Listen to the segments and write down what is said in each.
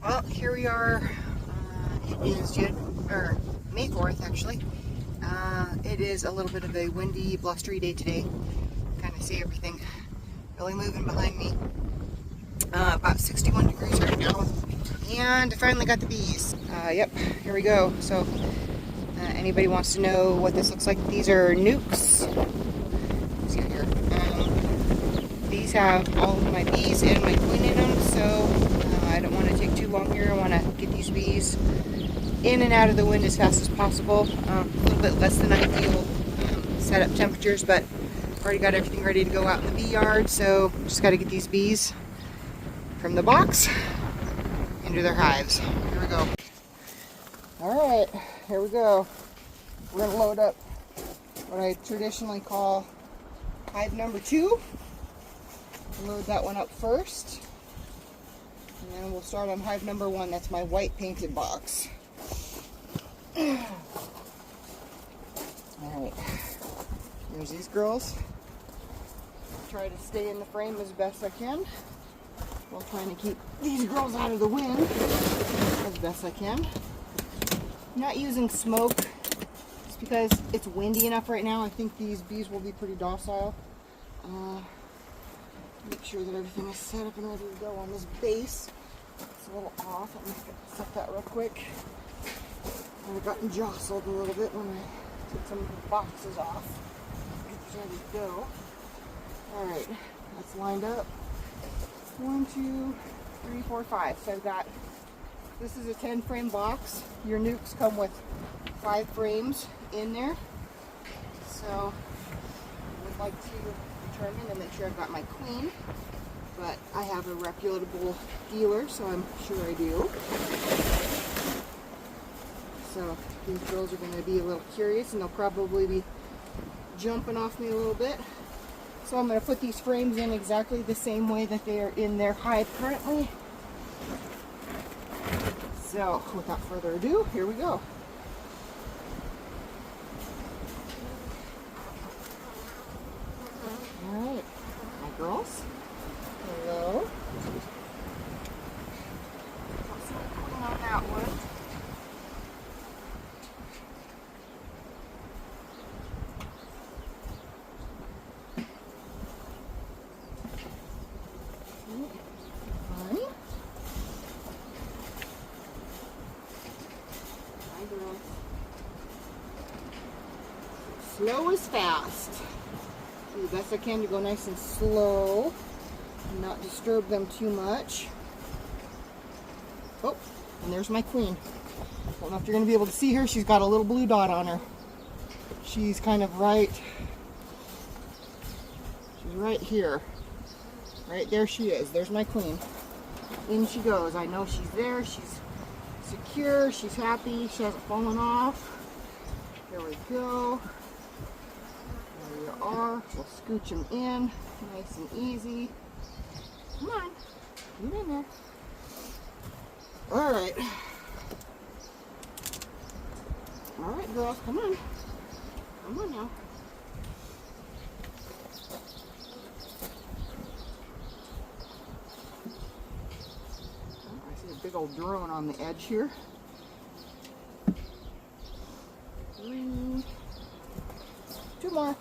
Well, here we are. It is May 4th, actually. It is a little bit of a windy, blustery day today. Kind of see everything really moving behind me. About 61 degrees right now. And I finally got the bees. Yep, here we go. So, anybody wants to know what this looks like? These are nukes. Let's see here. These have all of my bees and my queen in them, so I don't want to take too long here. I want to get these bees in and out of the wind as fast as possible. A little bit less than ideal setup temperatures, but already got everything ready to go out in the bee yard, so just got to get these bees from the box into their hives. Here we go. Alright, here we go. We're going to load up what I traditionally call hive number 2. Load that one up first. And then we'll start on hive number 1. That's my white painted box. Alright. Here's these girls. Try to stay in the frame as best I can, while trying to keep these girls out of the wind as best I can. I'm not using smoke just because it's windy enough right now. I think these bees will be pretty docile. Make sure that everything is set up and ready to go on this base. It's a little off. Let me set that real quick. I've gotten jostled a little bit when I took some of the boxes off. It's ready to go. Alright, that's lined up. 1, 2, 3, 4, 5. So I've got, this is a 10 frame box. Your nukes come with 5 frames in there. So I would like to determine and make sure I've got my queen, but I have a reputable dealer, so I'm sure I do. So these girls are going to be a little curious, and they'll probably be jumping off me a little bit. So I'm going to put these frames in exactly the same way that they are in their hive currently. So without further ado, here we go. Alright, my girls. Hello. Putting on that one. Slow is fast. Do the best I can to go nice and slow and not disturb them too much. Oh, and there's my queen. Don't know if you're going to be able to see her. She's got a little blue dot on her. She's kind of right. She's right here. Right there she is. There's my queen. In she goes. I know she's there. She's secure. She's happy. She hasn't fallen off. There we go. There you are. We'll scooch them in. Nice and easy. Come on. Get in there. Alright. Alright, girls. Come on. Come on now. I see a big old drone on the edge here. 3. 2 more.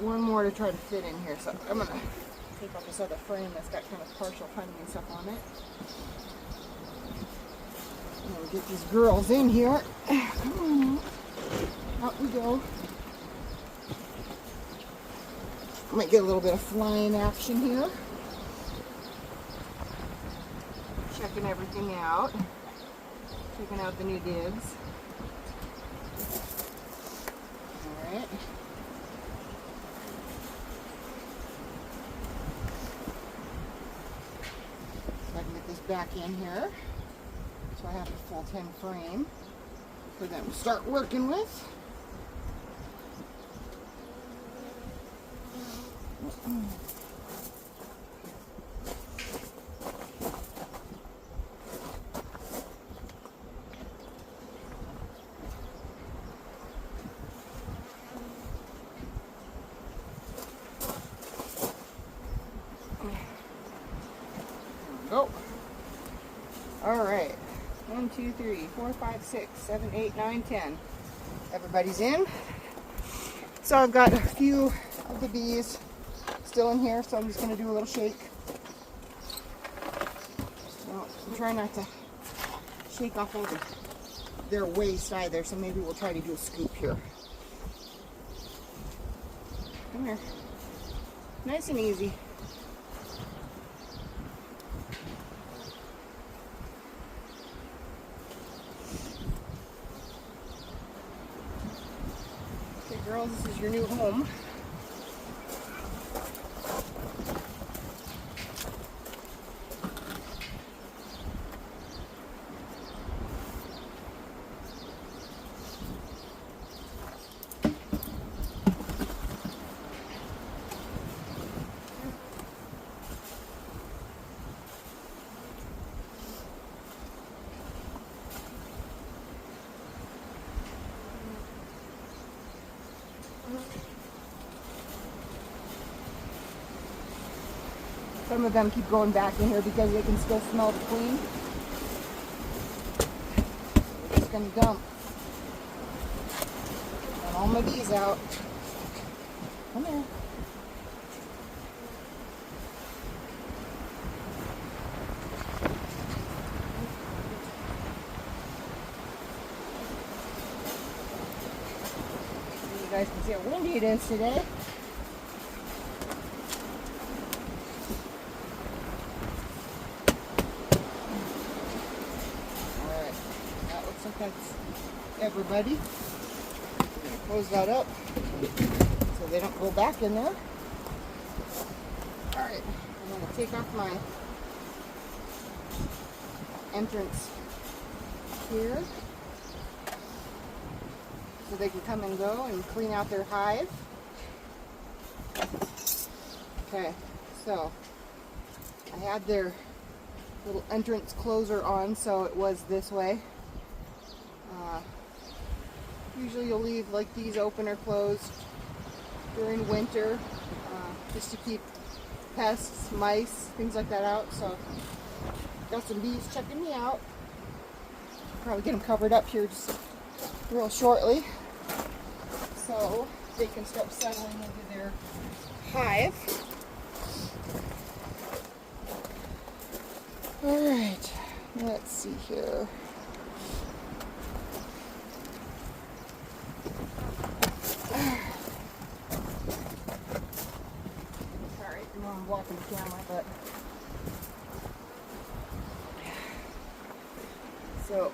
One more to try to fit in here. So I'm gonna take off this other frame that's got kind of partial honey and stuff on it. I'm gonna get these girls in here. Come on out. Out we go. I might get a little bit of flying action here. Checking everything out. Checking out the new digs. Alright. So I can get this back in here. So I have a full 10 frame for them to start working with. Go. All right. 1, 2, 3, 4, 5, 6, 7, 8, 9, 10. Everybody's in. So I've got a few of the bees still in here, so I'm just going to do a little shake. Well, I'm trying not to shake off all their waste either, so maybe we'll try to do a scoop here. Come here. Nice and easy. Okay, girls, this is your new home. Some of them keep going back in here because they can still smell the queen. We're just going to dump. Got all my bees out. Come here. You guys can see how windy it is today. That's everybody. We're going to close that up so they don't go back in there. Alright, I'm going to take off my entrance here so they can come and go and clean out their hive. Okay, so I had their little entrance closer on, so it was this way. Usually you'll leave like these open or closed during winter just to keep pests, mice, things like that out. So got some bees checking me out. Probably get them covered up here just real shortly so they can start settling into their hive. Alright, let's see here. I'm blocking the camera, but so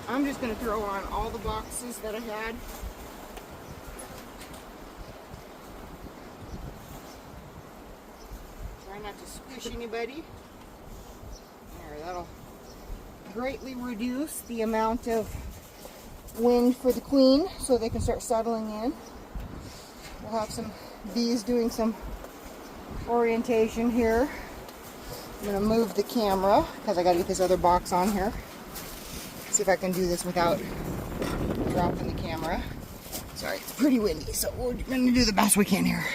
I'm just going to throw on all the boxes that I had. Try not to squish anybody. There, that'll greatly reduce the amount of wind for the queen so they can start settling in. We'll have some bees doing some orientation here. I'm going to move the camera because I got to get this other box on here. See if I can do this without dropping the camera. Sorry, it's pretty windy, so we're going to do the best we can here.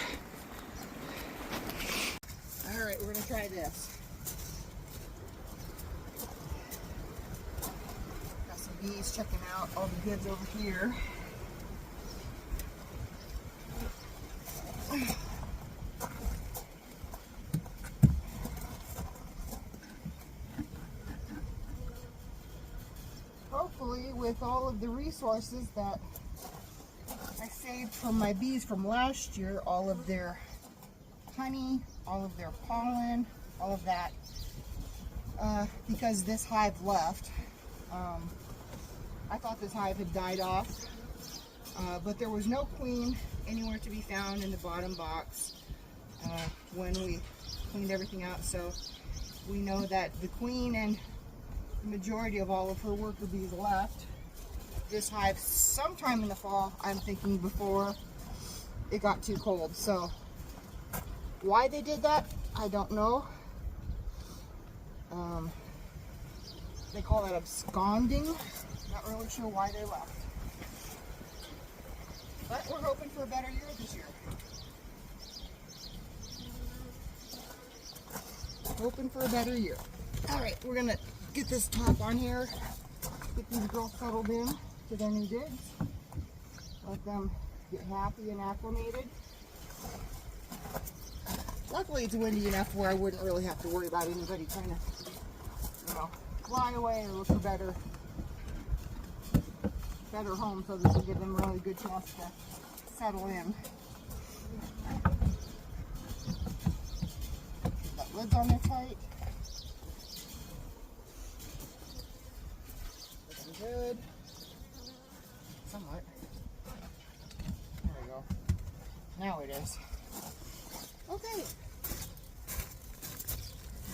Alright, we're going to try this. Got some bees checking out all the goods over here. Hopefully, with all of the resources that I saved from my bees from last year, all of their honey, all of their pollen, all of that, because this hive left. I thought this hive had died off, but there was no queen anywhere to be found in the bottom box when we cleaned everything out. So we know that the queen and the majority of all of her worker bees left this hive sometime in the fall. I'm thinking before it got too cold. So why they did that, I don't know. They call that absconding. Not really sure why they left. But we're hoping for a better year this year. Hoping for a better year. All right, we're gonna get this top on here. Get these girls settled in to their new digs. Let them get happy and acclimated. Luckily, it's windy enough where I wouldn't really have to worry about anybody trying to, you know, fly away or look for better home, so this will give them a really good chance to settle in. Got lids on there tight. Looking good. Somewhat. There we go. Now it is. Okay.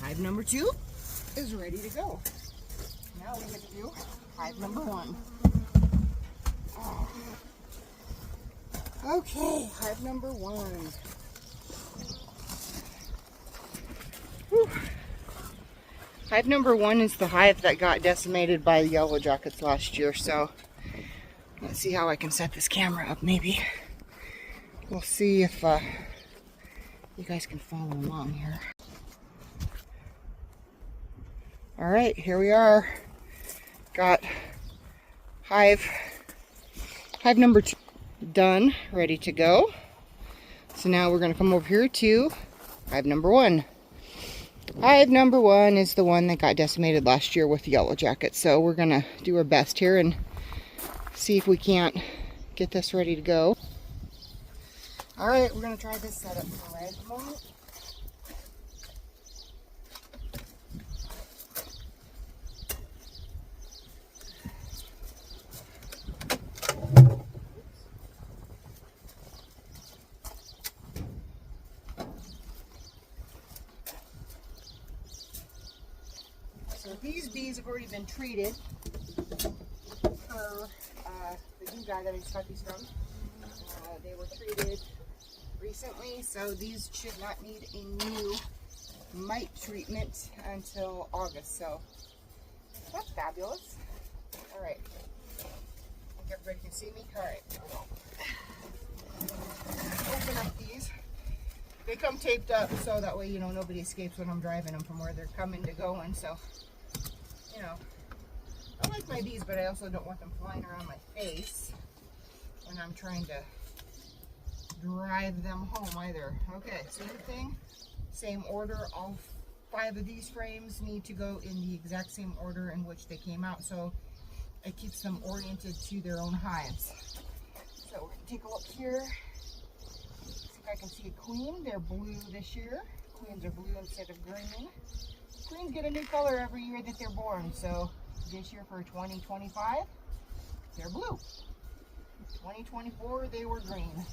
Hive number 2 is ready to go. Now we get to do hive number 1. Oh. Okay, hive number 1. Whew. Hive number 1 is the hive that got decimated by the yellow jackets last year, so let's see how I can set this camera up maybe. We'll see if you guys can follow along here. All right, here we are. Got hive number 2 done, ready to go. So now we're going to come over here to hive number 1. Hive number 1 is the one that got decimated last year with the yellow jacket. So we're going to do our best here and see if we can't get this ready to go. All right, we're going to try this setup for right at the moment. So these bees have already been treated for the bee guy that I just got these from. They were treated recently, so these should not need a new mite treatment until August. So that's fabulous. All right. I think everybody can see me. All right. Open up these. They come taped up so that way, you know, nobody escapes when I'm driving them from where they're coming to going. So, you know, I like my bees, but I also don't want them flying around my face when I'm trying to drive them home either. Okay, same thing, same order. All 5 of these frames need to go in the exact same order in which they came out, so it keeps them oriented to their own hives. So we're gonna take a look here. See if I can see a queen. They're blue this year. Queens are blue instead of green. Queens get a new color every year that they're born. So this year for 2025, they're blue. 2024, they were green.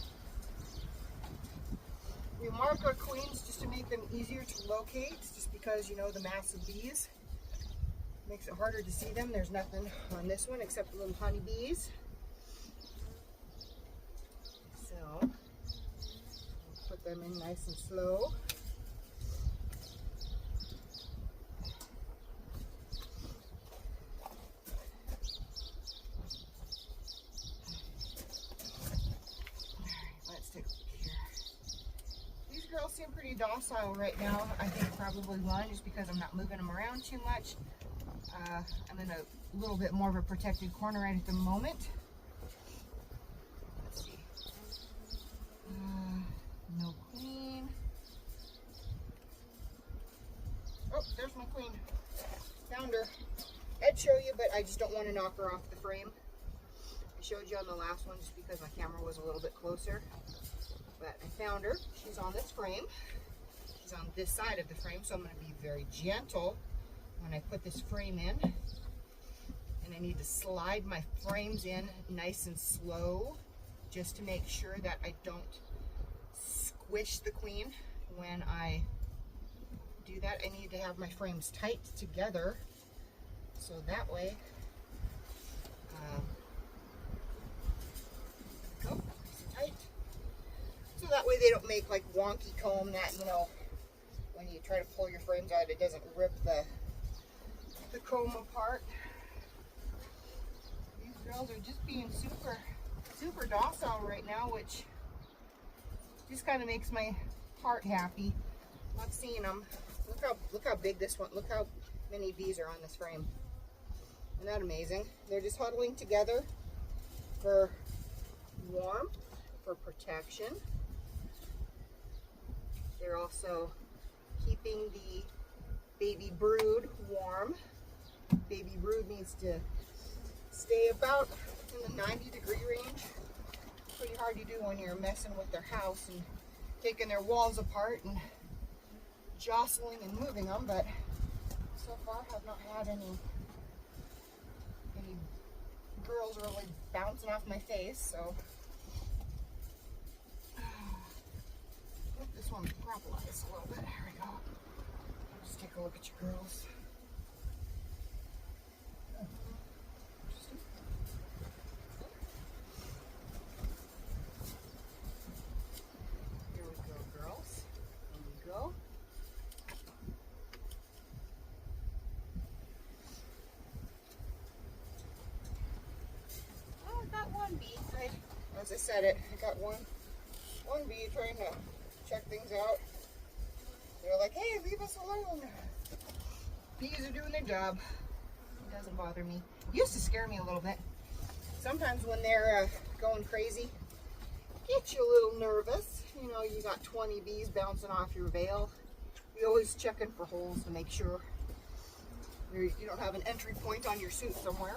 We mark our queens just to make them easier to locate, just because, you know, the mass of bees makes it harder to see them. There's nothing on this one except the little honeybees. So, we'll put them in nice and slow. Girls seem pretty docile right now. I think probably one, just because I'm not moving them around too much. I'm in a little bit more of a protected corner right at the moment. Let's see. No queen. Oh, there's my queen. Found her. I'd show you, but I just don't want to knock her off the frame. I showed you on the last one just because my camera was a little bit closer. But I found her. She's on this frame. She's on this side of the frame, so I'm going to be very gentle when I put this frame in. And I need to slide my frames in nice and slow just to make sure that I don't squish the queen when I do that. I need to have my frames tight together so that way oh, nice and tight. don't make like wonky comb that, you know, when you try to pull your frames out, it doesn't rip the comb apart. These girls are just being super docile right now, which just kind of makes my heart happy. Love seeing them. Look how big this one. Look how many bees are on this frame. Isn't that amazing? They're just huddling together for warmth, for protection. They're also keeping the baby brood warm. Baby brood needs to stay about in the 90-degree range. Pretty hard to do when you're messing with their house and taking their walls apart and jostling and moving them, but so far have not had any girls really bouncing off my face, so this one propolized a little bit. Here we go. Just take a look at you girls. Here we go, girls. Here we go. Oh, I got one bee. As I said it, I got one bee trying to check things out. They're like, hey, leave us alone. Bees are doing their job. It doesn't bother me. It used to scare me a little bit. Sometimes when they're going crazy, get you a little nervous. You know, you got 20 bees bouncing off your veil. You're always checking for holes to make sure you don't have an entry point on your suit somewhere.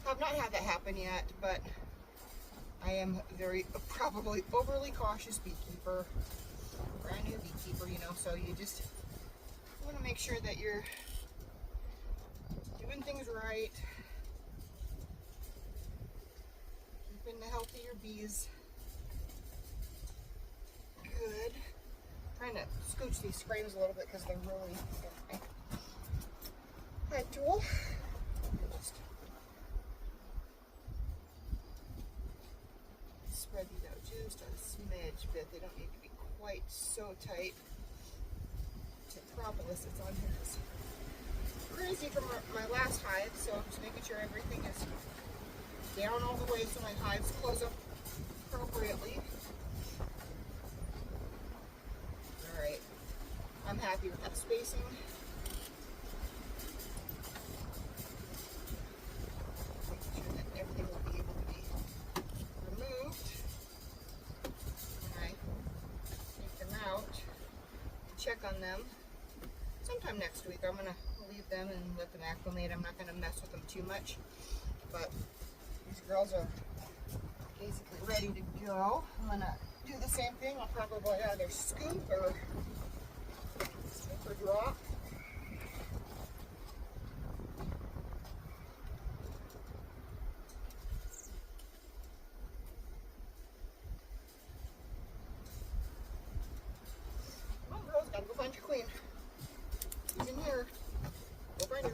I've not had that happen yet, but I am probably overly cautious beekeeper, brand new beekeeper, you know, so you just want to make sure that you're doing things right, keeping the health of your bees good. Trying to scooch these frames a little bit because they're really in my head tool. Just spread these out just a smidge bit. They don't need to be quite so tight. The propolis that's on here is crazy from my last hive, so I'm just making sure everything is down all the way so my hives close up appropriately. Alright, I'm happy with that spacing. Making sure that everything will be able to be removed when I take them out and check on them. Sometime next week I'm going to leave them and let them acclimate. I'm not going to mess with them too much, but these girls are basically ready to go. I'm going to do the same thing. I'll probably either scoop or drop. Come on, girls, gotta go find your queen. She's in here. Go find her.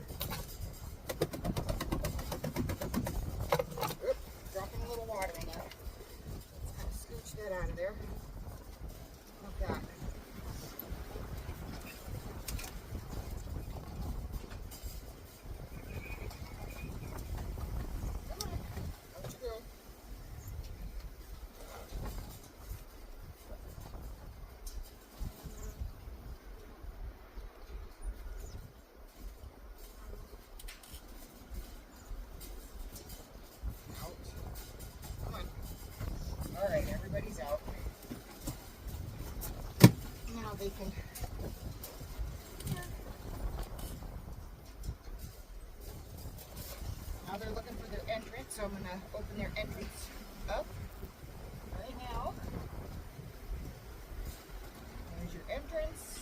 Oop, dropping a little water in there. Let's kind of scooch that out of there. Like that. Come on, out you go. Out. Come on. All right, everybody's out. Now they can. Now they're looking for their entrance, so I'm going to open their entrance up right now. There's your entrance.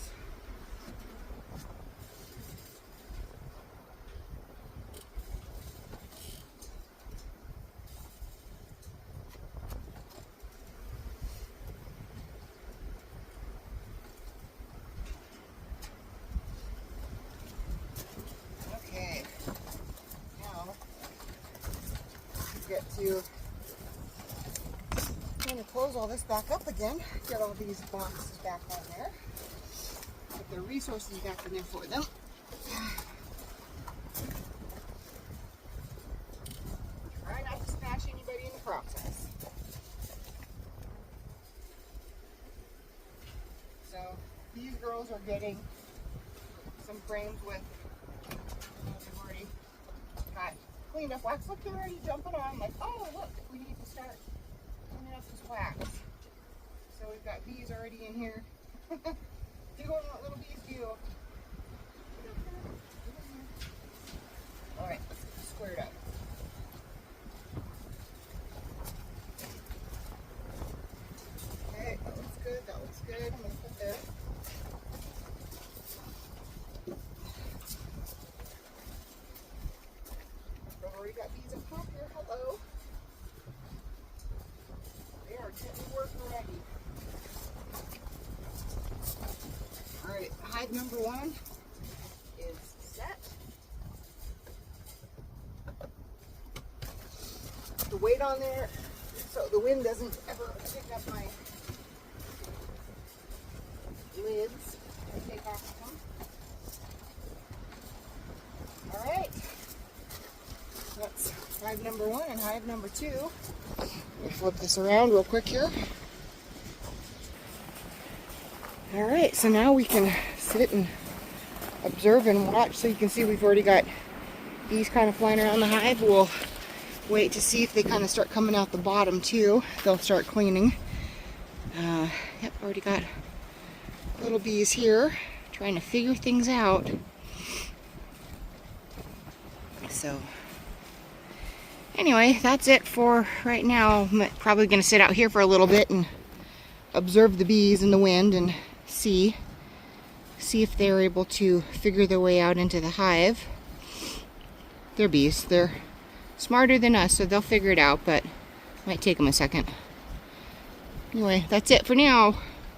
Okay. Now, get to kind to close all this back up again, get all these boxes back on there, put the resources back in there for them. Try not to smash anybody in the process. So these girls are getting some frames with, they've already got cleaned up wax. Look, they're already jumping on, like, oh, look, we need to start cleaning up this wax. So we've got bees already in here. Doing what little bees do. Alright, let's get this squared up. Okay, that looks good, that looks good. I'm going to put this. I've already got bees up top here. Hello. They are getting work already. Alright, hive number 1 is set. The weight on there so the wind doesn't ever pick up my lids. I take off them. Alright. That's hive number 1 and hive number 2. Let me flip this around real quick here. Alright, so now we can sit and observe and watch. So you can see we've already got bees kind of flying around the hive. We'll wait to see if they kind of start coming out the bottom too. They'll start cleaning. Yep, already got little bees here trying to figure things out. So anyway, that's it for right now. I'm probably going to sit out here for a little bit and observe the bees and the wind and see if they're able to figure their way out into the hive. They're bees. They're smarter than us, so they'll figure it out, but it might take them a second. Anyway, that's it for now.